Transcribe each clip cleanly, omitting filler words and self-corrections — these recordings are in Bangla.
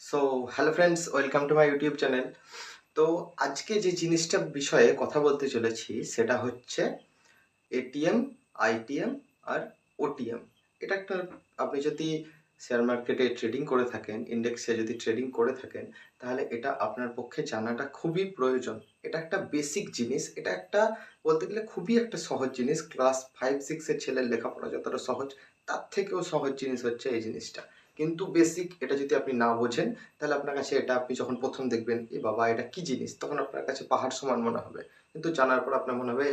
So hello friends, welcome to my YouTube channel. তো আজকে যে জিনিসটা বিষয়ে কথা বলতে চলেছি সেটা হচ্ছে এটিএম, আইটিএম আর ওটিএম। এটা একটা, আপনি যদি শেয়ার মার্কেটে ট্রেডিং করে থাকেন, ইন্ডেক্সে যদি ট্রেডিং করে থাকেন, তাহলে এটা আপনার পক্ষে জানাটা খুবই প্রয়োজন। এটা একটা বেসিক জিনিস, এটা একটা বলতে গেলে খুবই একটা সহজ জিনিস। ক্লাস 5-6 ছেলের লেখাপড়া যতটা সহজ, তার থেকেও সহজ জিনিস হচ্ছে এই জিনিসটা। কিন্তু বেসিক এটা যদি আপনি না বোঝেন, তাহলে আপনার কাছে এটা, আপনি যখন প্রথম দেখবেন এ বাবা এটা কি জিনিস, তখন আপনার কাছে পাহাড় সমান মনে হবে। কিন্তু জানার পর আপনার মনে হবে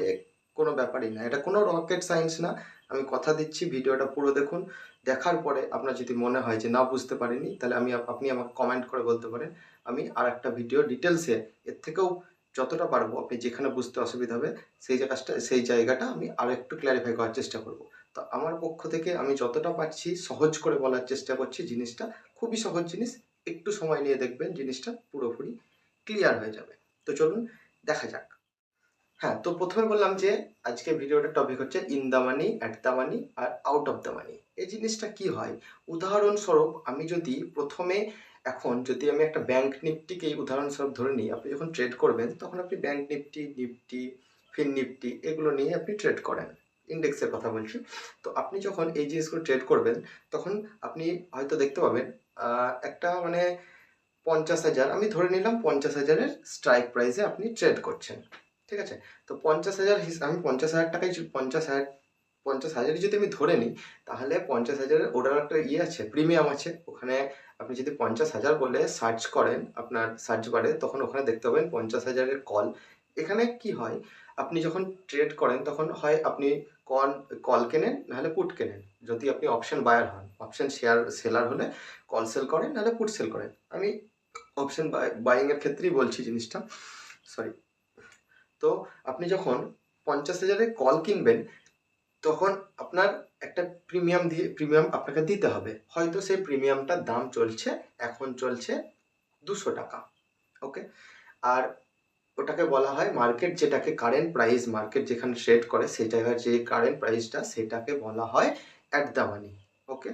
কোনো ব্যাপারই না, এটা কোনো রকেট সায়েন্স না। আমি কথা দিচ্ছি, ভিডিওটা পুরো দেখুন। দেখার পরে আপনার যদি মনে হয় যে না বুঝতে পারিনি, তাহলে আপনি আমাকে কমেন্ট করে বলতে পারেন। আমি আর একটা ভিডিও ডিটেলসে এর থেকেও যতটা পারবো, আপনি যেখানে বুঝতে অসুবিধা হবে সেই জায়গাটা আমি আরও একটু ক্ল্যারিফাই করার চেষ্টা করব। তো আমার পক্ষ থেকে আমি যতটা পারছি সহজ করে বলার চেষ্টা করছি। জিনিসটা খুবই সহজ জিনিস, একটু সময় নিয়ে দেখবেন জিনিসটা পুরোপুরি ক্লিয়ার হয়ে যাবে। তো চলুন দেখা যাক। হ্যাঁ, তো প্রথমে বললাম যে আজকে ভিডিওটার টপিক হচ্ছে in the money, at the money আর আউট অফ দ্য মানি। এই জিনিসটা কি হয়, উদাহরণস্বরূপ আমি যদি প্রথমে, এখন যদি আমি একটা ব্যাংক নিফটিকেই উদাহরণস্বরূপ ধরে নিই, আপনি যখন ট্রেড করবেন তখন আপনি ব্যাংক নিফটি, ফিন নিফটি এগুলো নিয়ে আপনি ট্রেড করেন। ইন্ডেক্সের কথা বলছি। তো আপনি যখন এই জিনিসগুলো ট্রেড করবেন, তখন আপনি হয়তো দেখতে পাবেন একটা মানে 50,000, আমি ধরে নিলাম 50,000-এর স্ট্রাইক প্রাইসে আপনি ট্রেড করছেন। ঠিক আছে? তো 50,000 আমি 50,000 টাকায় 50,000 যদি আমি ধরে নিই, তাহলে 50,000-এর ওটার একটা আছে, প্রিমিয়াম আছে। ওখানে আপনি যদি 50,000 বলে সার্চ করেন আপনার সার্চ বারে, তখন ওখানে দেখতে পাবেন 50,000-এর কল। এখানে কি হয়, আপনি যখন ট্রেড করেন তখন হয় আপনি কল কেনেন, নাহলে পুট কেনেন। যদি আপনি অপশন বায়ার হন, অপশন সেলার হলে কল সেল করেন, নাহলে পুট সেল করেন। আমি অপশন বাইং এর ক্ষেত্রেই বলছি জিনিসটা, সরি। তো আপনি যখন 50,000-এর কল কিনবেন, তখন আপনার একটা প্রিমিয়াম আপনাকে দিতে হবে। হয়তো সেই প্রিমিয়ামটার দাম চলছে, এখন চলছে 200 টাকা। ওকে? আর ওটাকে বলা হয় মার্কেট, যেটাকে কারেন্ট প্রাইস, মার্কেট যেখানে ট্রেড করে সেই জায়গার যে কারেন্ট প্রাইসটা, সেটাকে বলা হয় at the money. Okay?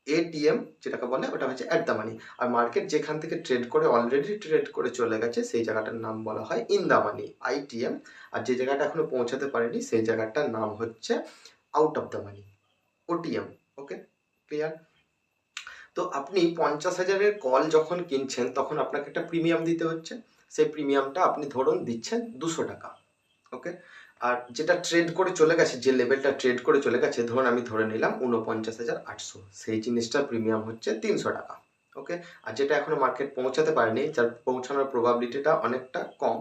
ATM যেটাকে বলে ওটা হচ্ছে অ্যাট দ্য মানি। আর মার্কেট যেখান থেকে ট্রেড করে, অলরেডি ট্রেড করে চলে গেছে, সেই জায়গাটার নাম বলা হয় ইন দ্য মানি, আইটিএম। আর যে জায়গাটা এখনো পৌঁছাতে পারেনি সেই জায়গাটার নাম হচ্ছে out of the money, OTM. Okay, clear? তো আপনি 50,000-এর কল যখন কিনছেন, তখন আপনাকে একটা প্রিমিয়াম দিতে হচ্ছে। সেই প্রিমিয়ামটা আপনি ধরুন দিচ্ছেন 200 টাকা। ওকে? আর যেটা ট্রেড করে চলে গেছে, যে লেভেলটা ট্রেড করে চলে গেছে, ধরুন আমি ধরে নিলাম 49,800, সেই জিনিসটার প্রিমিয়াম হচ্ছে 300 টাকা। ওকে? আর যেটা এখনো মার্কেট পৌঁছাতে পারেনি, যার পৌঁছানোর প্রবাবিলিটিটা অনেকটা কম,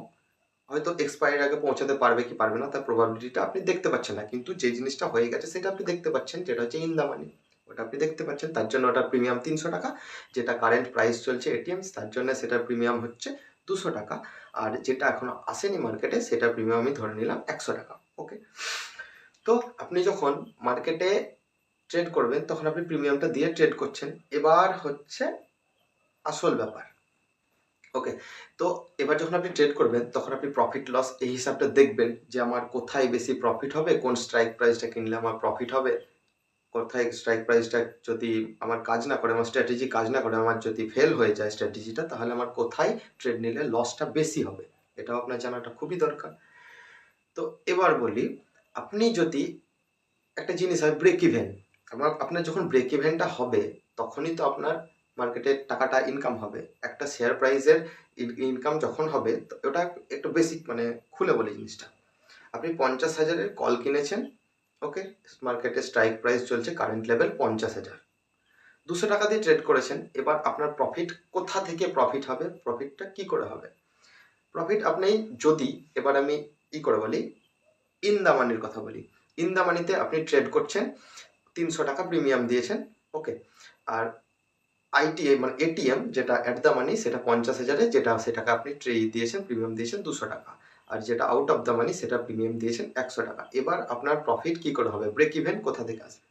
হয়তো এক্সপায়ারির আগে পৌঁছাতে পারবে কি পারবে না তার প্রবাবিলিটিটা আপনি দেখতে পাচ্ছেন না, কিন্তু যে জিনিসটা হয়ে গেছে সেটা আপনি দেখতে পাচ্ছেন, যেটা হচ্ছে ইন দা মানি। ওটা আপনি দেখতে পাচ্ছেন, তার জন্য ওটার প্রিমিয়াম 300 টাকা। যেটা কারেন্ট প্রাইস চলছে এটিএম, তার জন্য সেটার প্রিমিয়াম হচ্ছে 200 টাকা। আর যেটা এখনো আসেনি মার্কেটে, সেটার প্রিমিয়াম আমি ধরে নিলাম 100 টাকা। ওকে? তো আপনি যখন মার্কেটে ট্রেড করবেন, তখন আপনি প্রিমিয়ামটা দিয়ে ট্রেড করছেন। এবার হচ্ছে আসল ব্যাপার। ওকে? তো এবার যখন আপনি ট্রেড করবেন, তখন আপনি প্রফিট লস এই হিসাবটা দেখবেন যে আমার কোথায় বেশি প্রফিট হবে, কোন স্ট্রাইক প্রাইসটা কিনলে আমার প্রফিট হবে, কোথায় স্ট্রাইক প্রাইসটা যদি আমার কাজ না করে, আমার স্ট্র্যাটেজি কাজ না করে, আমার যদি ফেল হয়ে যায় স্ট্র্যাটেজিটা, তাহলে আমার কোথায় ট্রেড নিলে লসটা বেশি হবে, এটাও আপনার জানাটা খুবই দরকার। তো এবার বলি, আপনি যদি একটা জিনিস হয় ব্রেক ইভেন, আপনার যখন ব্রেক ইভেনটা হবে, তখনই তো আপনার মার্কেটের টাকাটা ইনকাম হবে। একটা শেয়ার প্রাইসের ইনকাম যখন হবে, ওটা একটু বেসিক মানে খুলে বলি জিনিসটা। আপনি 50,000-এর কল কিনেছেন। ওকে? মার্কেটে স্ট্রাইক প্রাইস চলছে কারেন্ট লেভেল 50,000, 200 টাকা দিয়ে ট্রেড করেছেন। এবার আপনার প্রফিট কোথা থেকে প্রফিট হবে, প্রফিটটা কি করে হবে? প্রফিট আপনি যদি, এবার আমি করে বলি, ইন দা মানির কথা বলি। ইন দা মানিতে আপনি ট্রেড করছেন, 300 টাকা প্রিমিয়াম দিয়েছেন। ওকে? আর আইটিএম মানে এটিএম যেটা অ্যাট দ্য মানি, সেটা 50,000-এ, যেটা সেটাকে আপনি দিয়েছেন, প্রিমিয়াম দিয়েছেন 200 টাকা। আর যেটা আউট অফ দ্য মানি, সেটা প্রিমিয়াম দিয়েছেন 100 টাকা। এবার আপনার প্রফিট কি করে হবে, ব্রেক ইভেন কোথা থেকে আসবে?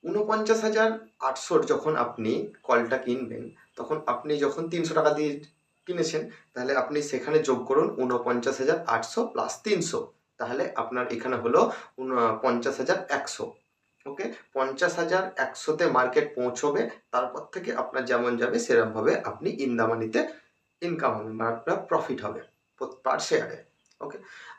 49,800 যখন আপনি কলটা কিনবেন, তখন আপনি যখন 300 টাকা দিয়ে কিনেছেন, তাহলে আপনি সেখানে যোগ করুন 49,800 প্লাস 300, তাহলে আপনার এখানে হলো 50,100। ওকে, 50,000 100-তে মার্কেট পৌঁছবে, তারপর থেকে আপনার যেমন যাবে সেরকমভাবে আপনি ইন দ্য মানিতে ইনকাম হবে, মানে আপনার প্রফিট হবে পার শেয়ারে। ওকে,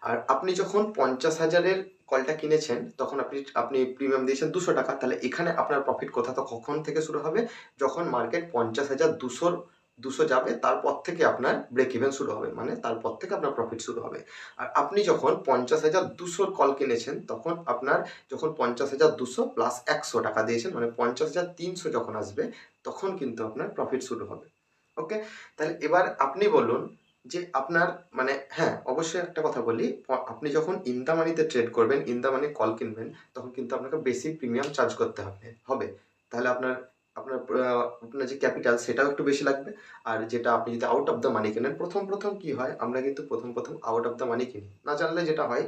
আর আপনি যখন 50,000-এর কলটা কিনেছেন তখন আপনি প্রিমিয়াম দিয়েছেন 200 টাকা, তাহলে এখানে আপনার প্রফিট কখন থেকে শুরু হবে? যখন মার্কেট 50,200 যাবে তারপর থেকে আপনার ব্রেক ইভেন শুরু হবে, মানে তারপর থেকে আপনার প্রফিট শুরু হবে। আর আপনি যখন 50,200 কল কিনেছেন তখন আপনার যখন 50,200 প্লাস 100 টাকা দিয়েছেন, মানে 50,300 যখন আসবে তখন কিন্তু আপনার প্রফিট শুরু হবে। ওকে, তাহলে এবার আপনি বলুন যে আপনার মানে হ্যাঁ, অবশ্যই একটা কথা বলি, আপনি যখন ইন দ্য মানিতে ট্রেড করবেন, ইন দ্য মানি কল কিনবেন, তখন কিন্তু আপনাকে বেশি প্রিমিয়াম চার্জ করতে হবে। তাহলে আপনার আপনার আপনার যে ক্যাপিটাল সেটাও একটু বেশি লাগবে। আর যেটা আপনি যদি আউট অফ দ্য মানি কেনেন, প্রথম কি হয়, আমরা কিন্তু প্রথম আউট অফ দ্য মানি কিনি, না জানলে যেটা হয়,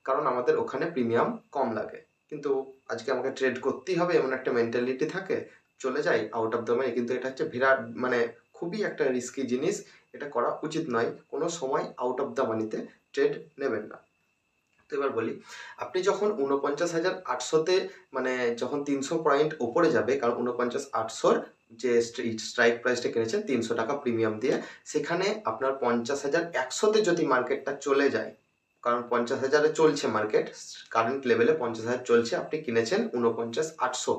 কারণ আমাদের ওখানে প্রিমিয়াম কম লাগে, কিন্তু আজকে আমাকে ট্রেড করতেই হবে এমন একটা মেন্টালিটি থাকে, চলে যাই আউট অফ দ্য মানি। কিন্তু এটা হচ্ছে বিরাট মানে খুবই একটা রিস্কি জিনিস, এটা করা উচিত নয়, কোনো সময় আউট অফ দ্য মানিতে ট্রেড নেবেন না। তো এবার বলি, আপনি যখন 49,800-তে মানে যখন 300 পয়েন্ট ওপরে যাবে, কারণ 49,800-র যে স্ট্রাইক প্রাইসটা কিনেছেন 300 টাকা প্রিমিয়াম দিয়ে, সেখানে আপনার 50,100-তে যদি মার্কেটটা চলে যায়, কারণ 50,000-এ চলছে মার্কেট, কারেন্ট লেভেলে 50,000 চলছে, আপনি কিনেছেন 49,800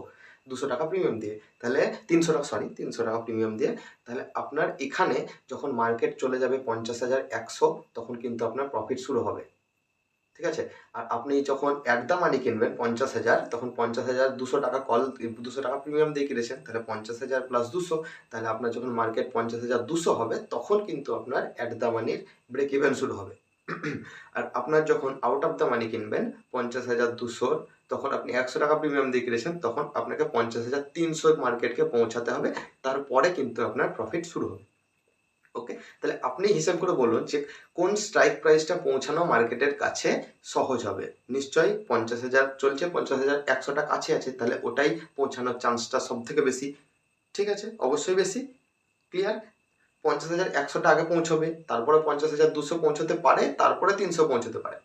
200 টাকা প্রিমিয়াম দিয়ে, তাহলে 300 টাকা প্রিমিয়াম দিয়ে, তাহলে আপনার এখানে যখন মার্কেট চলে যাবে 50,100 তখন কিন্তু আপনার প্রফিট শুরু হবে। ঠিক আছে, আর আপনি যখন অ্যাট দ্য মানি কিনবেন 50,000, তখন 50,200 টাকা কল 200 টাকা প্রিমিয়াম দিয়ে কিনেছেন, তাহলে 50,000 প্লাস 200, তাহলে আপনার যখন মার্কেট 50,200 হবে তখন কিন্তু আপনার অ্যাট দ্য মানির ব্রেক ইভেন শুরু হবে। আর আপনার যখন আউট অফ দ্য মানি কিনবেন 50,200, তখন আপনি 100 টাকা প্রিমিয়াম দিয়ে কিনেছেন, তখন আপনাকে 50,300 মার্কেটকে পৌঁছাতে হবে, তারপরে কিন্তু আপনার প্রফিট শুরু হবে। ওকে, তাহলে আপনি হিসাব করে বলুন যে কোন স্ট্রাইক প্রাইসটা পৌঁছানো মার্কেটের কাছে সহজ হবে। নিশ্চয়ই 50,000 চলছে, 50,100টা কাছে আছে, তাহলে ওটাই পৌঁছানোর চান্সটা সব থেকে বেশি। ঠিক আছে, অবশ্যই বেশি। ক্লিয়ার? 50,100টা আগে পৌঁছবে, তারপরে 50,200 পৌঁছতে পারে, তারপরে 300 পৌঁছতে পারে।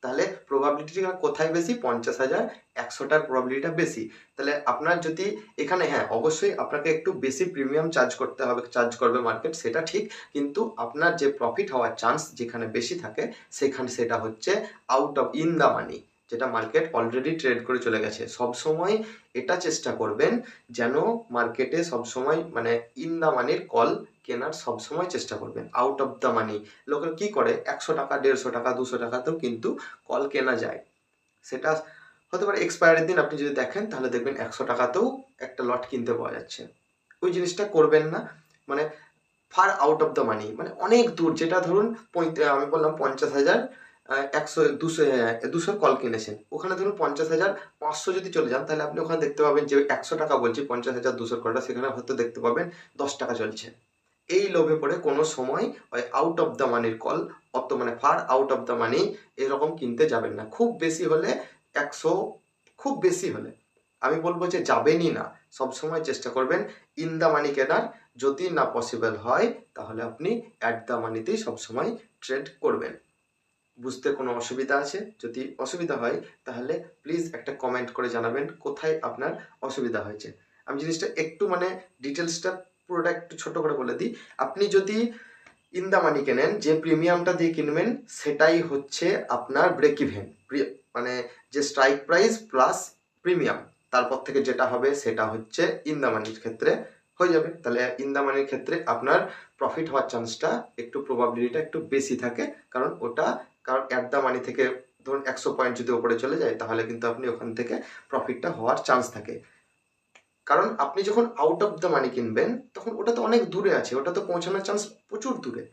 তাহলে প্রবাবিলিটিটা কোথায় বেশি? 50,100টার প্রবাবিলিটিটা বেশি। তাহলে আপনার যদি এখানে হ্যাঁ, অবশ্যই আপনাকে একটু বেশি প্রিমিয়াম চার্জ করবে মার্কেট, সেটা ঠিক, কিন্তু আপনার যে প্রফিট হওয়ার চান্স যেখানে বেশি থাকে সেখানে সেটা হচ্ছে আউট অফ ইন দ্য মানি, যেটা মার্কেট অলরেডি ট্রেড করে চলে গেছে। সবসময় এটা চেষ্টা করবেন যেন মার্কেটে সবসময় মানে ইন দ্য মানির কল কেনার সবসময় চেষ্টা করবেন, আউট অফ দ্য মানি। লোকে কি করে 100 টাকা 150 টাকা 200 টাকাতেও কিন্তু কল কেনা যায়, সেটা হতে পারে এক্সপায়ারের দিন আপনি যদি দেখেন তাহলে দেখবেন 100 টাকাতেও একটা লট কিনতে পাওয়া যাচ্ছে। ওই জিনিসটা করবেন না, মানে far out of the money, মানে অনেক দূর, যেটা ধরুন আমি বললাম 50,000 200 কল কিনেছেন, ওখানে ধরুন 50,500 যদি চলে যান, তাহলে আপনি ওখানে দেখতে পাবেন যে 100 টাকা বলছি 50,200 কলটা, সেখানে হয়তো দেখতে পাবেন 10 টাকা চলছে। এই লোভে পড়ে কোনো সময় ওই আউট অফ দ্য মানির কল মানে far out of the money এরকম কিনতে যাবেন না। খুব বেশি হলে 100, খুব বেশি হলে আমি বলবো যে যাবেনই না। সবসময় চেষ্টা করবেন ইন দ্য মানি কেনার, যদি না পসিবল হয় তাহলে আপনি অ্যাট দ্য মানিতেই সবসময় ট্রেড করবেন। বুঝতে কোনো অসুবিধা আছে? যদি অসুবিধা হয় তাহলে প্লিজ একটা কমেন্ট করে জানাবেন কোথায় আপনার অসুবিধা হয়েছে। আমি জিনিসটা একটু মানে ডিটেলসটা পুরোটা একটু ছোট করে বলে দিই। আপনি যদি ইন দ্য মানি কেনেন, যে প্রিমিয়ামটা দিয়ে কিনবেন সেটাই হচ্ছে আপনার ব্রেক ইভেন, মানে যে স্ট্রাইক প্রাইস প্লাস প্রিমিয়াম, তারপর থেকে যেটা হবে সেটা হচ্ছে ইন দ্য মানির ক্ষেত্রে হয়ে যাবে। তাহলে ইন দ্য মানির ক্ষেত্রে আপনার প্রফিট হওয়ার চান্সটা একটু প্রবাবিলিটিটা একটু বেশি থাকে, কারণ অ্যাট দ্য মানি থেকে ধরুন 100 পয়েন্ট যদি ওপরে চলে যায় তাহলে কিন্তু আপনি ওখান থেকে প্রফিটটা হওয়ার চান্স থাকে। কারণ আপনি যখন আউট অফ দ্য মানি কিনবেন তখন ওটা তো অনেক দূরে আছে, ওটা তো পৌঁছানোর চান্স প্রচুর দূরে,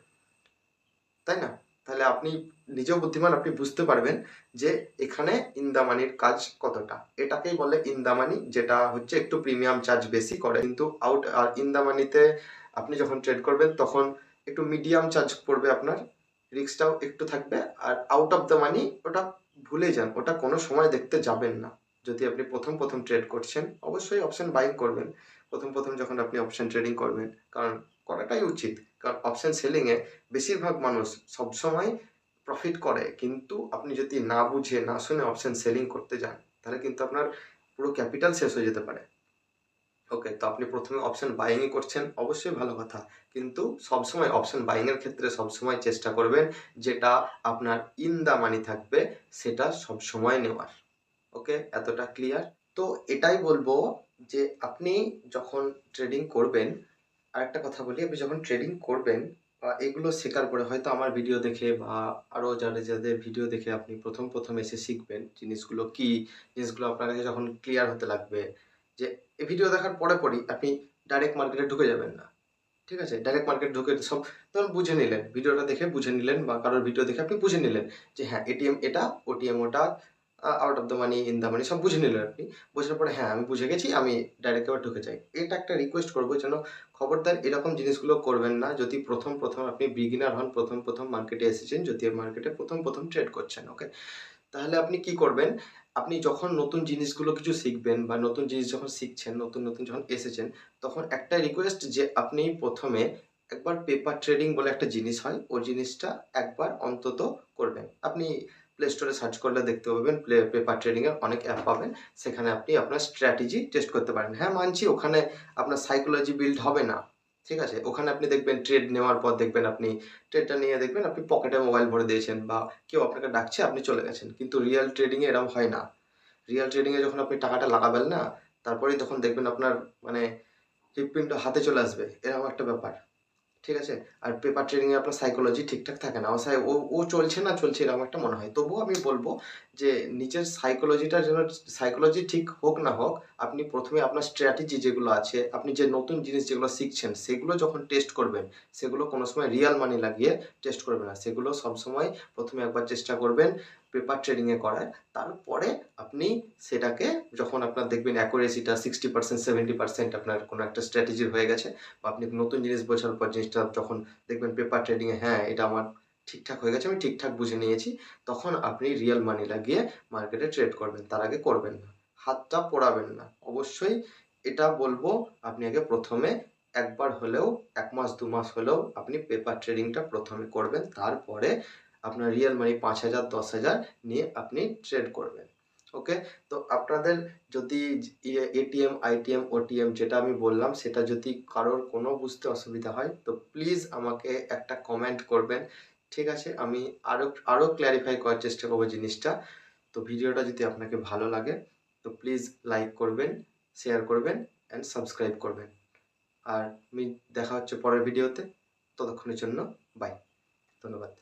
তাই না? তাহলে আপনি নিজেও বুদ্ধিমান, আপনি বুঝতে পারবেন যে এখানে ইন দ্য মানির কাজ কতটা। এটাকেই বলে ইন দ্য মানি, যেটা হচ্ছে একটু প্রিমিয়াম চার্জ বেশি করে, কিন্তু আউট আর ইন দ্য মানিতে আপনি যখন ট্রেড করবেন তখন একটু মিডিয়াম চার্জ পড়বে, আপনার রিস্কটাও একটু থাকবে। আর আউট অফ দ্য মানি ওটা ভুলে যান, ওটা কোনো সময় দেখতে যাবেন না। যদি আপনি প্রথম ট্রেড করছেন অবশ্যই অপশন বাইং করবেন, প্রথম যখন আপনি অপশন ট্রেডিং করবেন, কারণ করাটাই উচিত। কারণ অপশন সেলিংয়ে বেশিরভাগ মানুষ সবসময় প্রফিট করে, কিন্তু আপনি যদি না বুঝে না শুনে অপশন সেলিং করতে যান তাহলে কিন্তু আপনার পুরো ক্যাপিটাল শেষ হয়ে যেতে পারে। ওকে, তো আপনি প্রথমে অপশন বাইংই করছেন, অবশ্যই ভালো কথা, কিন্তু সবসময় অপশন বাইংয়ের ক্ষেত্রে সবসময় চেষ্টা করবেন যেটা আপনার ইন দ্য মানি থাকবে সেটা সবসময় নেওয়ার। ওকে, এতটা ক্লিয়ার? তো এটাই বলবো যে আপনি যখন ট্রেডিং করবেন, আরেকটা কথা বলি, আপনি যখন ট্রেডিং করবেন বা এগুলো শেখার পরে হয়তো আমার ভিডিও দেখে বা আরও যাদের ভিডিও দেখে আপনি প্রথম এসে শিখবেন জিনিসগুলো কি, জিনিসগুলো আপনার কাছে যখন ক্লিয়ার হতে লাগবে, যে এই ভিডিও দেখার পরেই আপনি ডাইরেক্ট মার্কেটে ঢুকে যাবেন না। ঠিক আছে? ডাইরেক্ট মার্কেট ঢুকে সব ধরুন বুঝে নিলেন, ভিডিওটা দেখে বুঝে নিলেন বা কারোর ভিডিও দেখে আপনি বুঝে নিলেন যে হ্যাঁ, এটিএম এটা, ওটিএম ওটা, out of the money, in the মানি সব বুঝে নিলেন আপনি। বোঝার পরে হ্যাঁ, আমি বুঝে গেছি, আমি ডাইরেক্ট এবার ঢুকে যাই। এটা একটা রিকোয়েস্ট করব যেন খবরদার এরকম জিনিসগুলো করবেন না। যদি প্রথম আপনি বিগিনার হন, প্রথম মার্কেটে এসেছেন, যদি মার্কেটে প্রথম ট্রেড করছেন, ওকে? তাহলে আপনি কি করবেন? আপনি যখন নতুন জিনিসগুলো কিছু শিখবেন বা নতুন জিনিস যখন শিখছেন, নতুন যখন এসেছেন, তখন একটাই রিকোয়েস্ট যে আপনি ১ম এ একবার পেপার ট্রেডিং বলে একটা জিনিস হয়, ওই জিনিসটা একবার অন্তত করবেন। আপনি প্লে স্টোরে সার্চ করলে দেখতে পাবেন পেপার ট্রেডিং এর অনেক অ্যাপ পাবেন। সেখানে আপনি আপনার স্ট্র্যাটেজি টেস্ট করতে পারেন। হ্যাঁ, মানছি ওখানে আপনার সাইকোলজি বিল্ড হবে না। ঠিক আছে? ওখানে আপনি দেখবেন ট্রেড নেওয়ার পর দেখবেন আপনি ট্রেডটা নিয়ে দেখবেন আপনি পকেটে মোবাইল ভরে দিয়েছেন বা কেউ আপনাকে ডাকছে, আপনি চলে গেছেন। কিন্তু রিয়াল ট্রেডিং এ এরকম হয় না। রিয়াল ট্রেডিং এ যখন আপনি টাকাটা লাগাবেন না, তারপরেই তখন দেখবেন আপনার মানে হৃৎপিণ্ড হাতে চলে আসবে। এরকম একটা ব্যাপার। ঠিক আছে? আর পেপার ট্রেডিং এ আপনার সাইকোলজি ঠিকঠাক থাকে না। ও চলছে না চলছে এরকম একটা মনে হয়। তবুও আমি বলব যে নিজের সাইকোলজিটা যেন, সাইকোলজি ঠিক হোক না হোক, আপনি ১ম এ আপনার স্ট্র্যাটেজি যেগুলো আছে, আপনি যে নতুন জিনিস যেগুলো শিখছেন, সেগুলো যখন টেস্ট করবেন, সেগুলো কোনো সময় রিয়াল মানি লাগিয়ে টেস্ট করবেন না। সেগুলো সবসময় ১ম এ একবার চেষ্টা করবেন পেপার ট্রেডিং এ করার। তারপরে আপনি সেটাকে যখন আপনার দেখবেন অ্যাকুরেসিটা 60% 70% আপনার কোনো একটা স্ট্র্যাটেজির হয়ে গেছে, বা আপনি নতুন জিনিস বোঝার পর জিনিসটা যখন দেখবেন পেপার ট্রেডিং এ হ্যাঁ, এটা আমার ঠিকঠাক হয়ে গেছে, আমি ঠিকঠাক বুঝে নিয়েছি, তখন আপনি রিয়াল মানি লাগিয়ে মার্কেটে ট্রেড করবেন। তার আগে করবেন না। হাতটা পোড়াবেন না। অবশ্যই এটা বলবো, আপনি আগে ১ম এ একবার হলেও ১ মাস ২ মাস হলেও আপনি পেপার ট্রেডিংটা ১ম এ করবেন। তারপরে আপনার রিয়াল মানি ৫,০০০ ১০,০০০ নিয়ে আপনি ট্রেড করবেন। ওকে? তো আপনাদের যদি এটিএম, আইটিএম, ওটিএম যেটা আমি বললাম সেটা যদি কারোর কোনো বুঝতে অসুবিধা হয় তো প্লিজ আমাকে একটা কমেন্ট করবেন। ঠিক আছে? আমি আরো ক্লারিফাই করার চেষ্টা করব জিনিসটা। তো ভিডিওটা যদি আপনাকে ভালো লাগে তো প্লিজ লাইক করবেন, শেয়ার করবেন অ্যান্ড সাবস্ক্রাইব করবেন। আর দেখা হচ্ছে পরের ভিডিওতে। ততক্ষণের জন্য বাই। ধন্যবাদ।